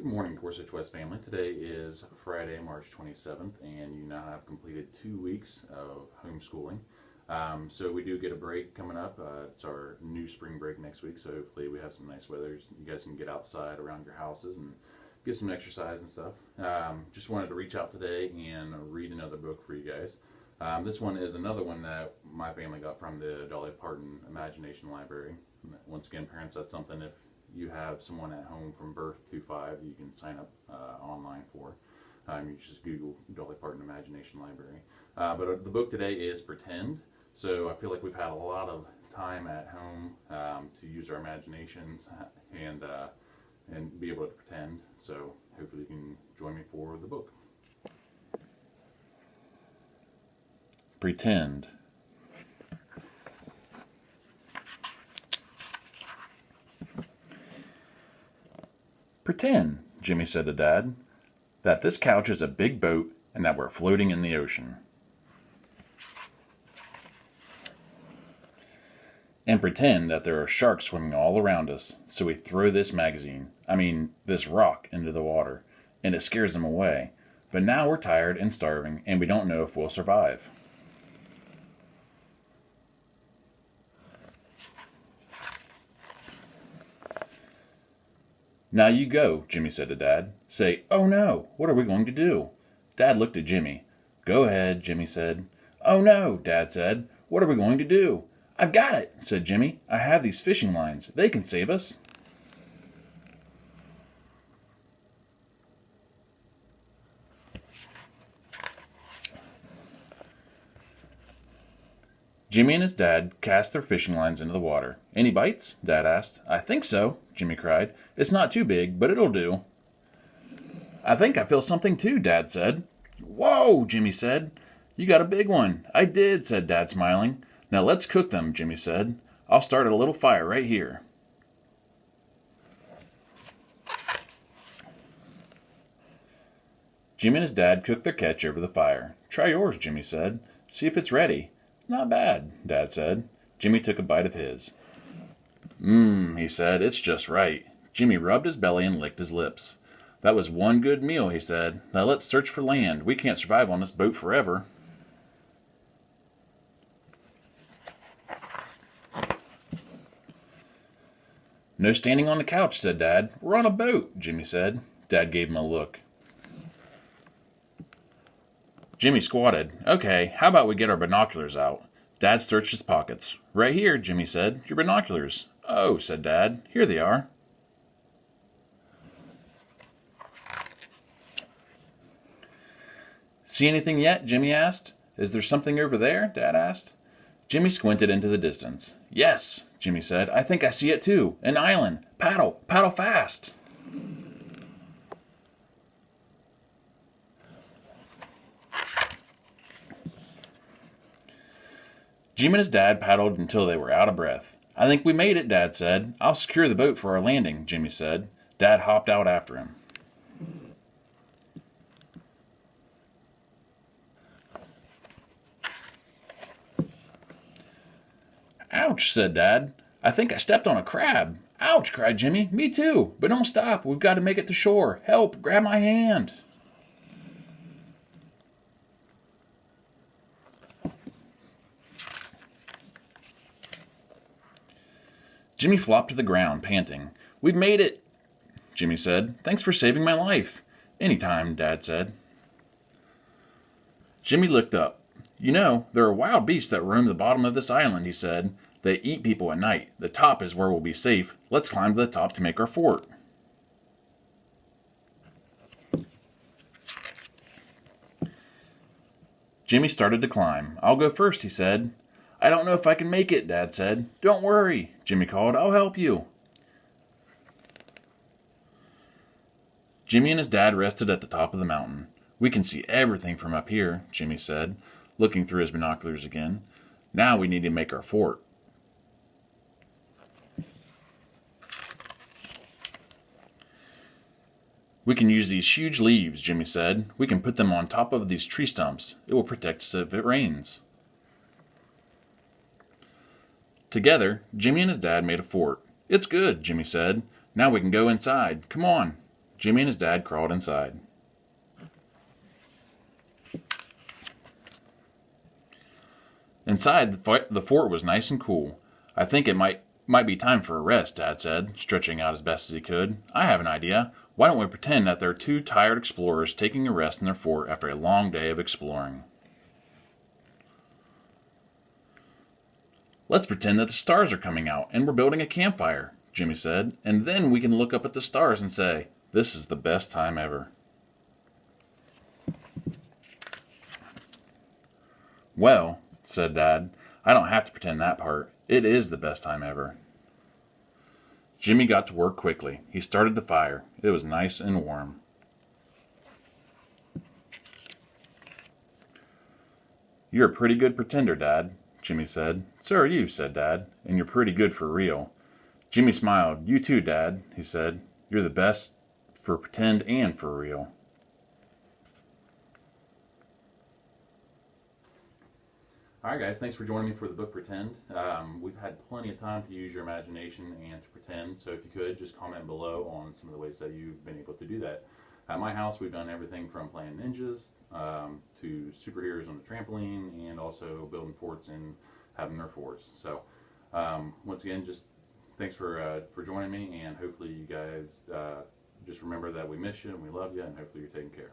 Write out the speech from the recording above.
Good morning, Gorsuch West family. Today is Friday, March 27th, and you now have completed 2 weeks of homeschooling. So we do get a break coming up. It's our new spring break next week, so hopefully we have some nice weather. You guys can get outside around your houses and get some exercise and stuff. Just wanted to reach out today and read another book for you guys. This one is another one that my family got from the Dolly Parton Imagination Library. Once again, parents, that's something if you have someone at home from birth to 5 you can sign up online for. You just Google Dolly Parton Imagination Library. But the book today is Pretend. So I feel like we've had a lot of time at home to use our imaginations and be able to pretend. So hopefully you can join me for the book. Pretend. Pretend, Jimmy said to Dad, that this couch is a big boat and that we're floating in the ocean. And pretend that there are sharks swimming all around us, so we throw this rock into the water, and it scares them away. But now we're tired and starving, and we don't know if we'll survive. Now you go, Jimmy said to Dad. Say, oh no, what are we going to do? Dad looked at Jimmy. Go ahead, Jimmy said. Oh no, Dad said. What are we going to do? I've got it, said Jimmy. I have these fishing lines. They can save us. Jimmy and his dad cast their fishing lines into the water. Any bites? Dad asked. I think so, Jimmy cried. It's not too big, but it'll do. I think I feel something too, Dad said. Whoa, Jimmy said. You got a big one. I did, said Dad, smiling. Now let's cook them, Jimmy said. I'll start a little fire right here. Jimmy and his dad cooked their catch over the fire. Try yours, Jimmy said. See if it's ready. Not bad, Dad said. Jimmy took a bite of his. He said, it's just right. Jimmy rubbed his belly and licked his lips. That was one good meal, he said. Now let's search for land. We can't survive on this boat forever. No standing on the couch, said Dad. We're on a boat, Jimmy said. Dad gave him a look. Jimmy squatted. Okay, how about we get our binoculars out? Dad searched his pockets. Right here, Jimmy said. Your binoculars. Oh, said Dad. Here they are. See anything yet? Jimmy asked. Is there something over there? Dad asked. Jimmy squinted into the distance. Yes, Jimmy said. I think I see it too. An island. Paddle. Paddle fast. Jimmy and his dad paddled until they were out of breath. I think we made it, Dad said. I'll secure the boat for our landing, Jimmy said. Dad hopped out after him. Ouch, said Dad. I think I stepped on a crab. Ouch, cried Jimmy. Me too. But don't stop. We've got to make it to shore. Help, grab my hand. Jimmy flopped to the ground, panting. We've made it, Jimmy said. Thanks for saving my life. Anytime, Dad said. Jimmy looked up. You know, there are wild beasts that roam the bottom of this island, he said. They eat people at night. The top is where we'll be safe. Let's climb to the top to make our fort. Jimmy started to climb. I'll go first, he said. I don't know if I can make it, Dad said. Don't worry, Jimmy called. I'll help you. Jimmy and his dad rested at the top of the mountain. We can see everything from up here, Jimmy said, looking through his binoculars again. Now we need to make our fort. We can use these huge leaves, Jimmy said. We can put them on top of these tree stumps. It will protect us if it rains. Together, Jimmy and his dad made a fort. It's good, Jimmy said. Now we can go inside. Come on. Jimmy and his dad crawled inside. Inside, the fort was nice and cool. I think it might be time for a rest, Dad said, stretching out as best as he could. I have an idea. Why don't we pretend that they're two tired explorers taking a rest in their fort after a long day of exploring? Let's pretend that the stars are coming out and we're building a campfire, Jimmy said, and then we can look up at the stars and say, this is the best time ever. Well, said Dad, I don't have to pretend that part. It is the best time ever. Jimmy got to work quickly. He started the fire. It was nice and warm. You're a pretty good pretender, Dad, Jimmy said. So are you, said Dad, and you're pretty good for real. Jimmy smiled. You too, Dad, he said. You're the best for pretend and for real. All right, guys, thanks for joining me for the book Pretend. We've had plenty of time to use your imagination and to pretend, so if you could, just comment below on some of the ways that you've been able to do that. At my house, we've done everything from playing ninjas to superheroes on the trampoline and also building forts and having Nerf wars. So, once again, just thanks for joining me, and hopefully you guys just remember that we miss you and we love you, and hopefully you're taken care of.